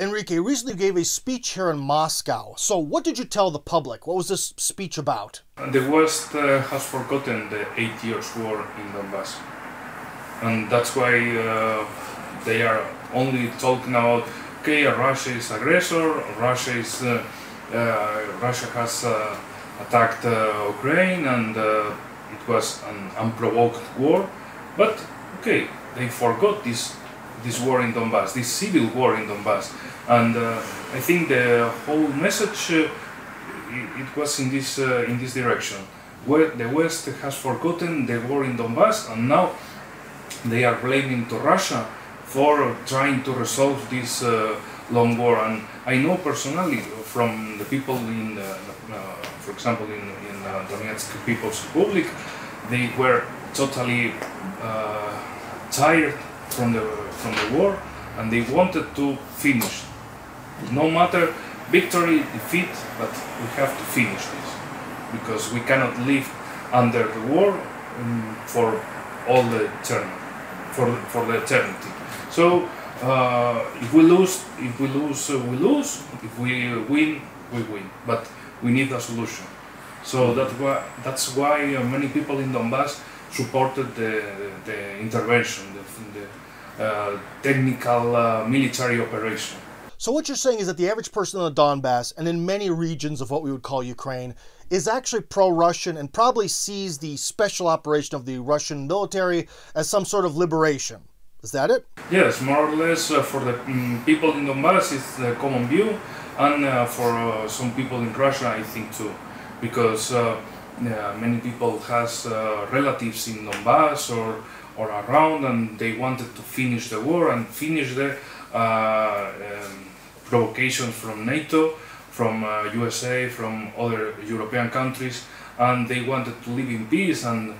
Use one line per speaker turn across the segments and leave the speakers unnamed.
Enrique, recently you gave a speech here in Moscow. So what did you tell the public? What was this speech about?
The West has forgotten the 8 years war in Donbass. And that's why they are only talking about, okay, Russia is aggressor, Russia has attacked Ukraine, and it was an unprovoked war. But okay, they forgot this war in Donbass, this civil war in Donbass, and I think the whole message it was in this direction, where the West has forgotten the war in Donbass, and now they are blaming to Russia for trying to resolve this long war. And I know personally from the people in, for example, in Donetsk People's Republic, they were totally tired from the war, and they wanted to finish. No matter victory, defeat, but we have to finish this, because we cannot live under the war for all the eternity, for the eternity. So if we lose, we lose. If we win, we win. But we need a solution. So that's why many people in Donbass supported the intervention, the technical military operation.
So what you're saying is that the average person in the Donbass, and in many regions of what we would call Ukraine, is actually pro-Russian and probably sees the special operation of the Russian military as some sort of liberation. Is that it?
Yes, more or less for the people in Donbass it's the common view, and for some people in Russia I think too, because many people has relatives in Donbass or around, and they wanted to finish the war and finish the provocations from NATO, from USA, from other European countries, and they wanted to live in peace, and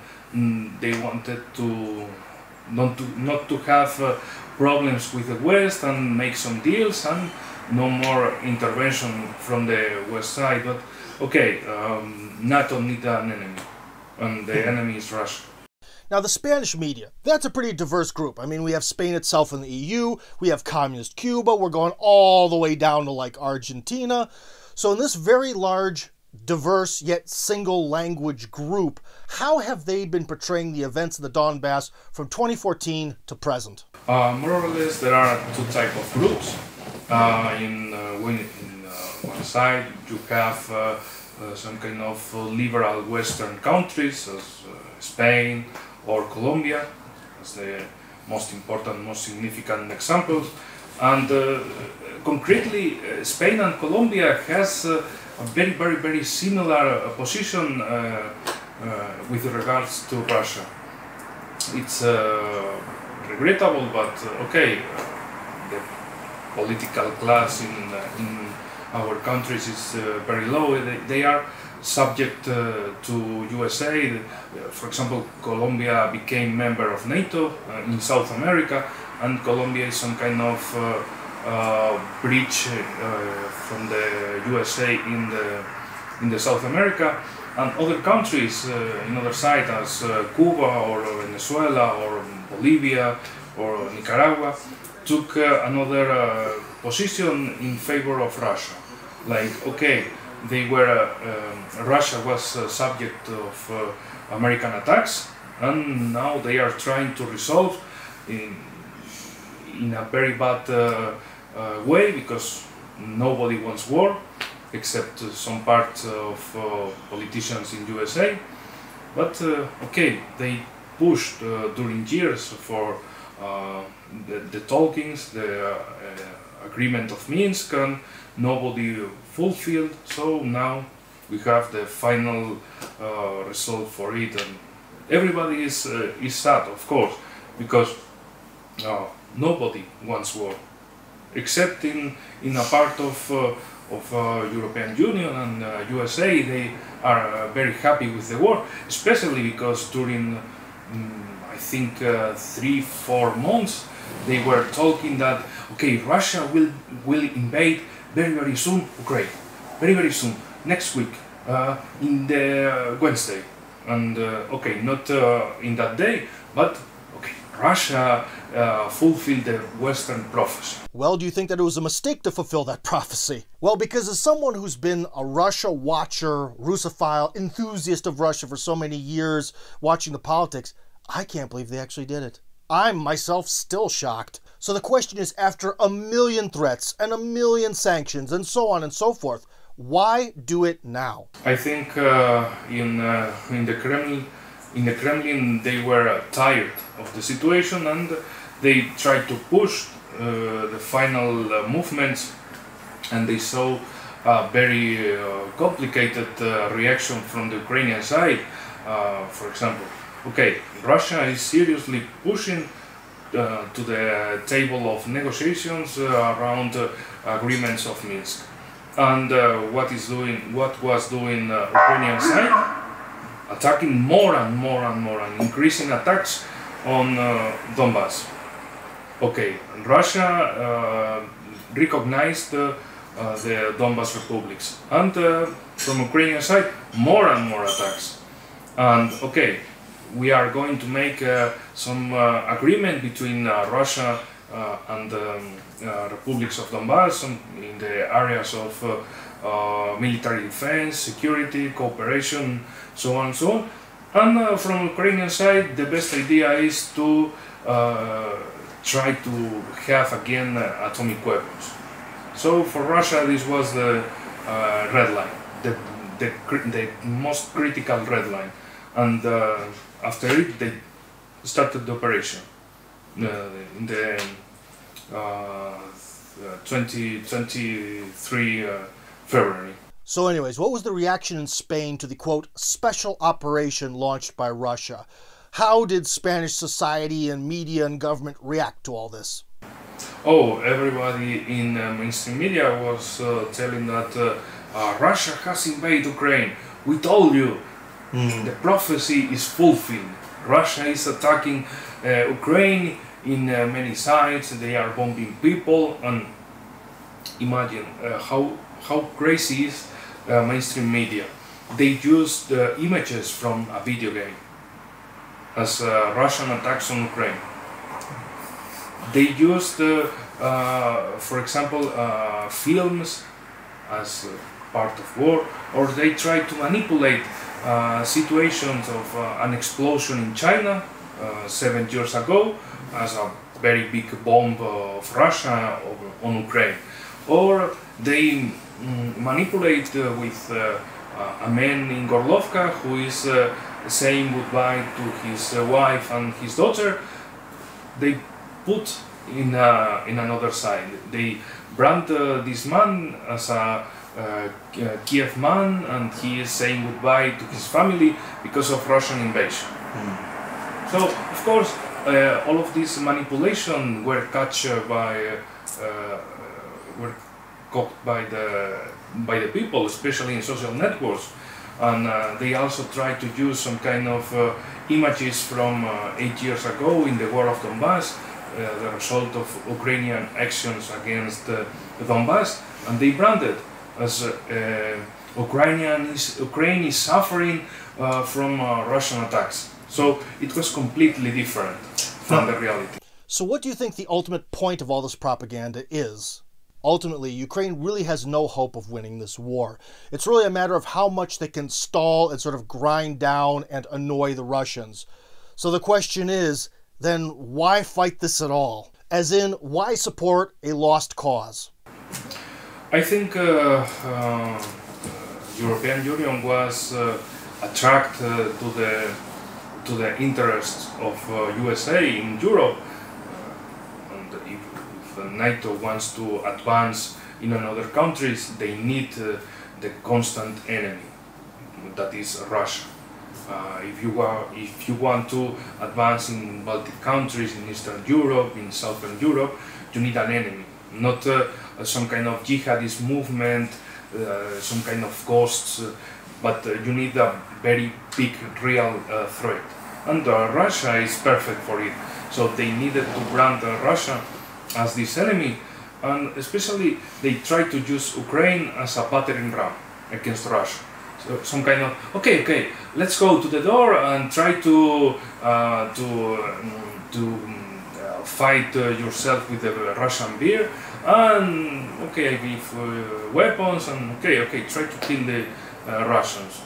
they wanted to not to have problems with the West, and make some deals, and no more intervention from the West side. But okay, NATO needs an enemy, and the enemy is Russia.
Now, the Spanish media, that's a pretty diverse group. I mean, we have Spain itself in the EU, we have communist Cuba, we're going all the way down to like Argentina. So in this very large, diverse, yet single language group, how have they been portraying the events in the Donbass from 2014 to present?
More or less, there are two types of groups. In one side, you have some kind of liberal Western countries, as Spain or Colombia, as the most important, most significant examples. And concretely, Spain and Colombia has a very, very, very similar position with regards to Russia. It's regrettable, but okay, the political class in our countries is very low. They are subject to USA. For example, Colombia became member of NATO in South America, and Colombia is some kind of bridge from the USA in the South America, and other countries in other side, as Cuba or Venezuela or Bolivia or Nicaragua, took another position in favor of Russia. Like, okay, they were Russia was subject of American attacks, and now they are trying to resolve in a very bad way, because nobody wants war except some part of politicians in USA. But okay, they pushed during years for the talkings, the agreement of Minsk, and nobody fulfilled. So now we have the final result for it, and everybody is sad, of course, because nobody wants war, except in a part of European Union and USA. They are very happy with the war, especially because during I think 3-4 months they were talking that okay, Russia will invade very, very soon Ukraine, very, very soon, next week, in the Wednesday, and okay, not in that day, but okay, Russia fulfilled the Western prophecy.
Well, do you think that it was a mistake to fulfill that prophecy? Well, because as someone who's been a Russia watcher, Russophile, enthusiast of Russia for so many years, watching the politics, I can't believe they actually did it. I'm myself still shocked. So the question is, after a million threats and a million sanctions and so on and so forth, why do it now?
I think in the Kremlin, they were tired of the situation, and they tried to push the final movements, and they saw a very complicated reaction from the Ukrainian side. For example, okay, Russia is seriously pushing to the table of negotiations around agreements of Minsk. And what was doing Ukrainian side? Attacking more and more and more, and increasing attacks on Donbass. Okay, Russia recognized the Donbass republics, and from Ukrainian side, more and more attacks. And okay, we are going to make some agreement between Russia and the republics of Donbass in the areas of military defense, security, cooperation, so on and so on. And from Ukrainian side, the best idea is to try to have again atomic weapons. So for Russia, this was the red line, the most critical red line. And after it, they started the operation in the 23 February.
So anyways, what was the reaction in Spain to the, quote, special operation launched by Russia? How did Spanish society and media and government react to all this?
Oh, everybody in mainstream media was telling that Russia has invaded Ukraine. We told you. The prophecy is fulfilled. Russia is attacking Ukraine in many sites. They are bombing people, and imagine how crazy is mainstream media. They used images from a video game as Russian attacks on Ukraine. They used, for example, films as part of war, or they tried to manipulate situations of an explosion in China 7 years ago as a very big bomb of Russia on Ukraine. Or they manipulate with a man in Gorlovka who is saying goodbye to his wife and his daughter. They put in another side. They brand this man as a Kiev man, and he is saying goodbye to his family because of Russian invasion. So, of course, all of these manipulation were caught by the people, especially in social networks, and they also tried to use some kind of images from 8 years ago in the war of Donbass, the result of Ukrainian actions against Donbass, and they branded as Ukraine is suffering from Russian attacks. So it was completely different from the reality.
So what do you think the ultimate point of all this propaganda is? Ultimately, Ukraine really has no hope of winning this war. It's really a matter of how much they can stall and sort of grind down and annoy the Russians. So the question is, then why fight this at all? As in, why support a lost cause?
I think European Union was attracted to the interests of USA in Europe, and if NATO wants to advance in another countries, they need the constant enemy, that is Russia. If you want to advance in Baltic countries, in Eastern Europe, in Southern Europe, you need an enemy, not some kind of jihadist movement, some kind of ghosts, but you need a very big real threat. And Russia is perfect for it. So they needed to brand Russia as this enemy, and especially they tried to use Ukraine as a battering ram against Russia. So some kind of okay, let's go to the door and try to fight yourself with the Russian beer, and okay, I give weapons, and okay, try to kill the Russians.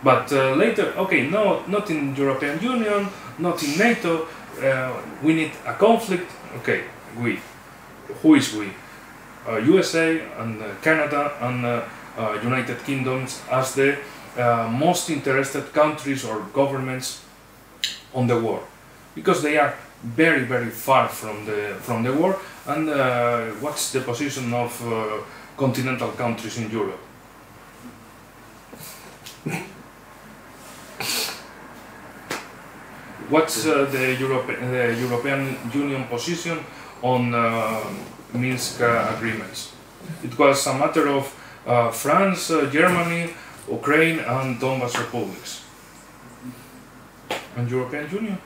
But later, okay, no, not in European Union, not in NATO. We need a conflict. Okay, we. Who is we? USA and Canada and United Kingdoms as the most interested countries or governments on the war, because they are very, very far from the war. And what's the position of continental countries in Europe? What's the European Union position on Minsk agreements? It was a matter of France, Germany, Ukraine, and Donbas republics. And European Union.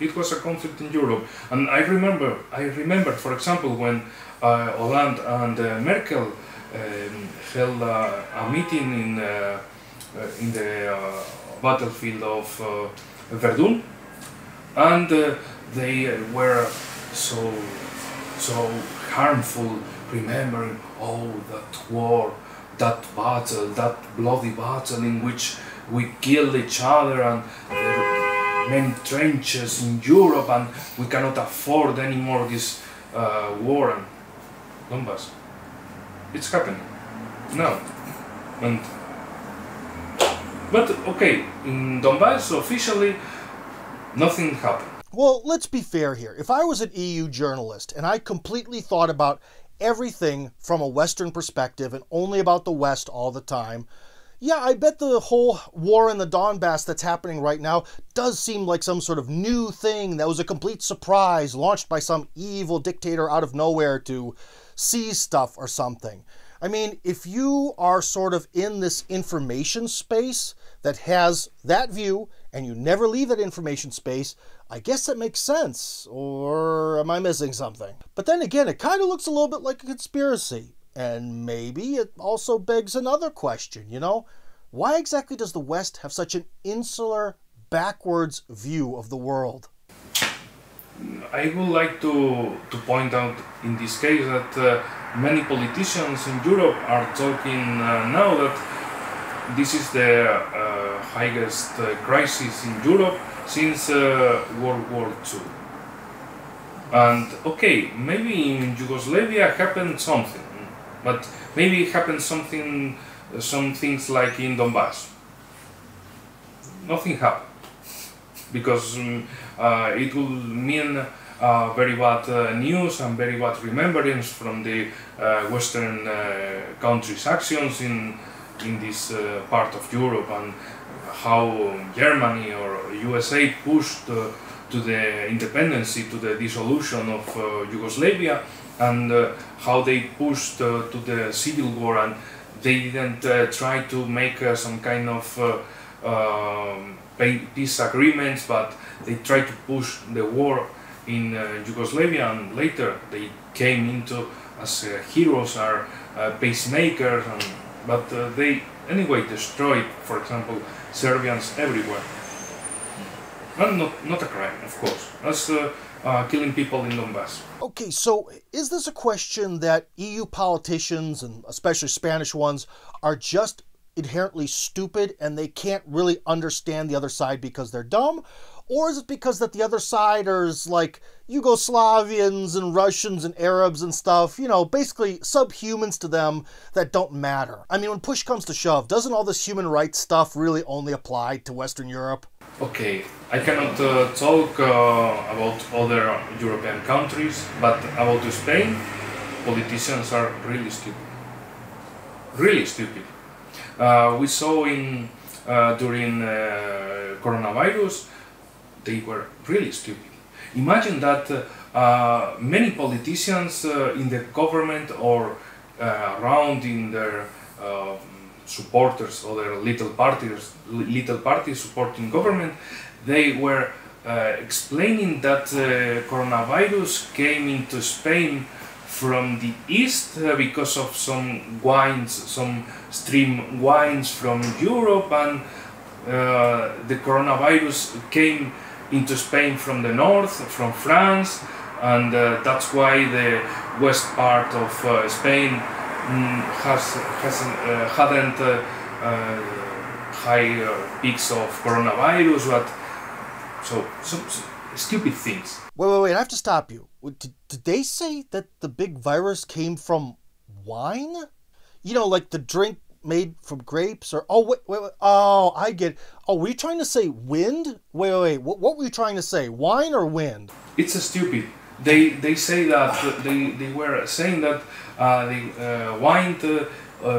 It was a conflict in Europe, and I remember, for example, when Hollande and Merkel held a meeting in the battlefield of Verdun, and they were so harmful, remembering that war, that battle, that bloody battle in which we killed each other, and many trenches in Europe, and we cannot afford anymore this war. And Donbass, it's happening now. But okay, in Donbass officially nothing happened.
Well, let's be fair here. If I was an EU journalist and I completely thought about everything from a Western perspective and only about the West all the time, yeah, I bet the whole war in the Donbass that's happening right now does seem like some sort of new thing that was a complete surprise launched by some evil dictator out of nowhere to seize stuff or something. I mean, if you are sort of in this information space that has that view and you never leave that information space, I guess that makes sense. Or am I missing something? But then again, it kind of looks a little bit like a conspiracy. And maybe it also begs another question, you know? Why exactly does the West have such an insular, backwards view of the world?
I would like to point out in this case that many politicians in Europe are talking now that this is the highest crisis in Europe since World War II. And okay, maybe in Yugoslavia happened something, but maybe it happened some things like in Donbass. Nothing happened, because it will mean very bad news and very bad remembrance from the Western countries' actions in this part of Europe, and how Germany or USA pushed to the independence, to the dissolution of Yugoslavia, and how they pushed to the civil war, and they didn't try to make some kind of peace agreements, but they tried to push the war in Yugoslavia, and later they came into as heroes or pacemakers, but they anyway destroyed, for example, Serbians everywhere. And not a crime, of course. That's killing people in Donbass.
Okay, so is this a question that EU politicians, and especially Spanish ones, are just inherently stupid and they can't really understand the other side because they're dumb? Or is it because that the other siders, like Yugoslavians and Russians and Arabs and stuff, you know, basically subhumans to them that don't matter? I mean, when push comes to shove, doesn't all this human rights stuff really only apply to Western Europe?
Okay, I cannot talk about other European countries, but about Spain, politicians are really stupid. Really stupid. We saw during coronavirus, they were really stupid. Imagine that many politicians in the government or around in their supporters or their little parties supporting government, they were explaining that coronavirus came into Spain from the east because of some wines, some stream wines from Europe, and the coronavirus came into Spain from the north, from France, and that's why the west part of Spain hadn't high peaks of coronavirus, but so stupid things.
Wait, I have to stop you. Did they say that the big virus came from wine? You know, like the drink made from grapes, or wait, oh, I get it. Oh, were you trying to say wind? Wait, what were you trying to say, wine or wind?
It's a stupid. They say that they were saying that the wine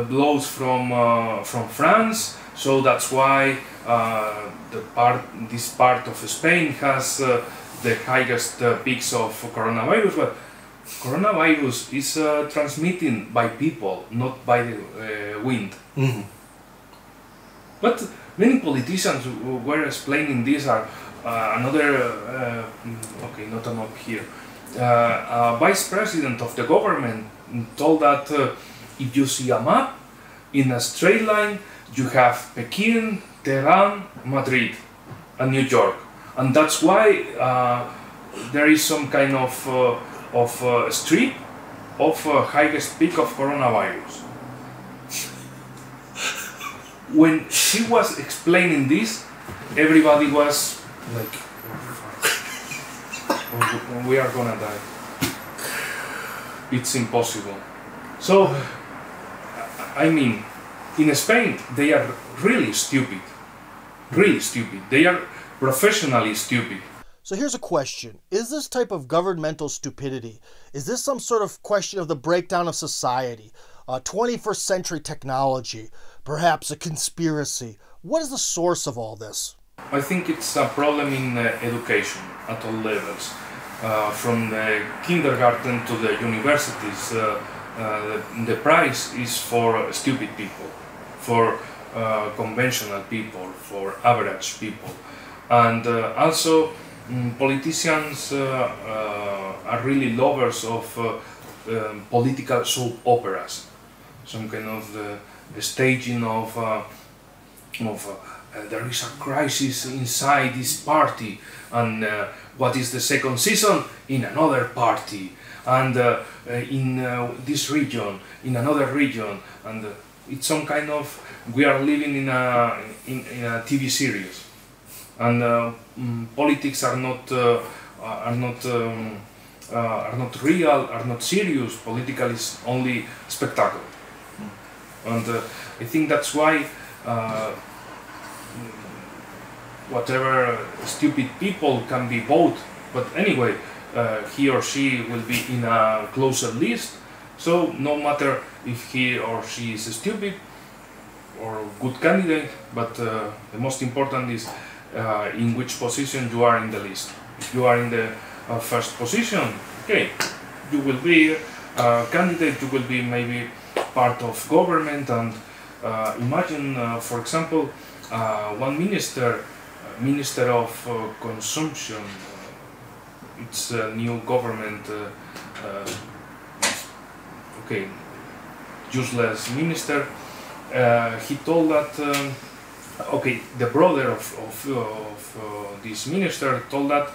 blows from France, so that's why this part of Spain has the highest peaks of coronavirus. But coronavirus is transmitted by people, not by the wind.
Mm-hmm.
But many politicians were explaining this are another, okay, not an up here, a vice president of the government told that if you see a map, in a straight line you have Pekin, Tehran, Madrid and New York, and that's why there is some kind of strip of highest peak of coronavirus. When she was explaining this, everybody was like, we are gonna die. It's impossible. So, I mean, in Spain, they are really stupid. Really stupid. They are professionally stupid.
So here's a question. Is this type of governmental stupidity, is this some sort of question of the breakdown of society, 21st century technology, perhaps a conspiracy? What is the source of all this?
I think it's a problem in education at all levels. From the kindergarten to the universities, the prize is for stupid people, for conventional people, for average people. And also, politicians are really lovers of political soap operas, some kind of the staging of there is a crisis inside this party, and what is the second season in another party, and in this region, in another region, and it's some kind of, we are living in a TV series, and politics are not real, are not serious. Political is only spectacle, and I think that's why whatever stupid people can be voted, but anyway, he or she will be in a closer list, so no matter if he or she is stupid or good candidate, but the most important is in which position you are in the list. If you are in the first position, okay, you will be a candidate, you will be maybe part of government, and imagine, for example, one minister of consumption, it's a new government, okay, useless minister, he told that, okay, the brother of this minister told that,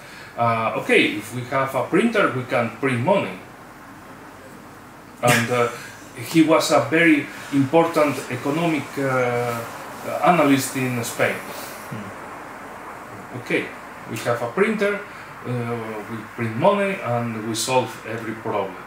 okay, if we have a printer, we can print money. And he was a very important economic analyst in Spain. Okay, we have a printer, we print money, and we solve every problem.